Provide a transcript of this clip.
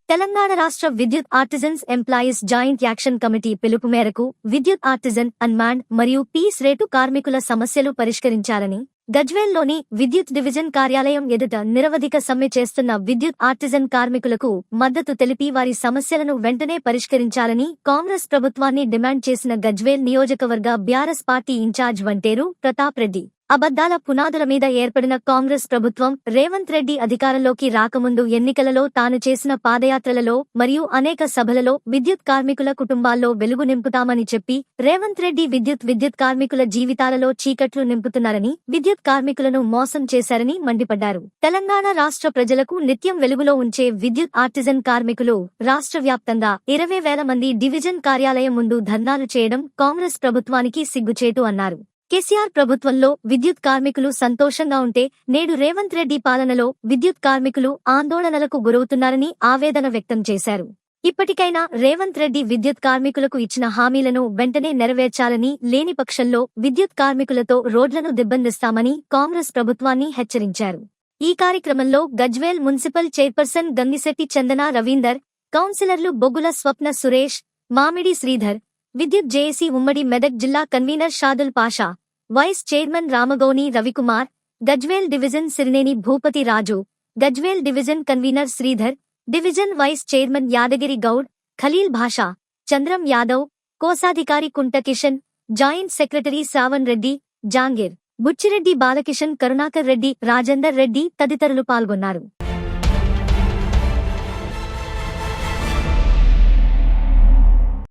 తెలంగాణ రాష్ట్ర విద్యుత్ artisans employees joint action committee పిలుపు మేరకు విద్యుత్ ఆర్టిజన్, అన్మాన్డ్ మరియు పీస్ రేటు కార్మికుల సమస్యలు పరిష్కరించాలని గజ్వేల్లోని విద్యుత్ డివిజన్ కార్యాలయం ఎదుట నిరవధిక సమ్మె చేస్తున్న విద్యుత్ ఆర్టిజన్ కార్మికులకు మద్దతు తెలిపి వారి సమస్యలను వెంటనే పరిష్కరించాలని కాంగ్రెస్ ప్రభుత్వాన్ని డిమాండ్ చేసిన గజ్వేల్ నియోజకవర్గ BRS party incharge Vanteru Pratap Reddy, అబద్దాల పునాదుల మీద ఏర్పడిన కాంగ్రెస్ ప్రభుత్వం రేవంత్ రెడ్డి అధికారంలోకి రాకముందు ఎన్నికలలో తాను చేసిన పాదయాత్రలలో మరియు అనేక సభలలో విద్యుత్ కార్మికుల కుటుంబాల్లో వెలుగు నింపుతామని చెప్పి రేవంత్ రెడ్డి విద్యుత్ కార్మికుల జీవితాలలో చీకట్లు నింపుతున్నారని, విద్యుత్ కార్మికులను మోసం చేశారని మండిపడ్డారు. తెలంగాణ రాష్ట్ర ప్రజలకు నిత్యం వెలుగులో ఉంచే విద్యుత్ ఆర్టిజన్ కార్మికులు రాష్ట్ర వ్యాప్తంగా 20,000 మంది డివిజన్ కార్యాలయం ముందు ధర్నాలు చేయడం కాంగ్రెస్ ప్రభుత్వానికి సిగ్గుచేటు అన్నారు. కేసీఆర్ ప్రభుత్వంలో విద్యుత్ కార్మికులు సంతోషంగా ఉంటే నేడు రేవంత్ రెడ్డి పాలనలో విద్యుత్ కార్మికులు ఆందోళనలకు గురవుతున్నారని ఆవేదన వ్యక్తం చేశారు. ఇప్పటికైనా రేవంత్ రెడ్డి విద్యుత్ కార్మికులకు ఇచ్చిన హామీలను వెంటనే నెరవేర్చాలని, లేని పక్షంలో విద్యుత్ కార్మికులతో రోడ్లను దిగ్బంధిస్తామని కాంగ్రెస్ ప్రభుత్వాన్ని హెచ్చరించారు. ఈ కార్యక్రమంలో గజ్వేల్ మున్సిపల్ చైర్పర్సన్ గంగిశెట్టి చందన రవీందర్, కౌన్సిలర్లు బొగ్గుల స్వప్న సురేష్, మామిడి శ్రీధర్, విద్యుత్ జేఏసీ ఉమ్మడి మెదక్ జిల్లా convener Shadul Pasha, vice chairman Ramagouni Ravikumar, Gajwel division Sirineni Bhupathi Raju, Gajwel division convener Sridhar, division vice chairman Yadagiri Goud, Khaleel Basha, Chandram Yadav, కోశాధికారి కుంట కిషన్, జాయింట్ సెక్రటరీ శ్రావణ్ రెడ్డి, జాంగీర్, బుచ్చిరెడ్డి బాలకిషన్, కరుణాకర్ రెడ్డి, రాజేందర్ రెడ్డి తదితరులు పాల్గొన్నారు.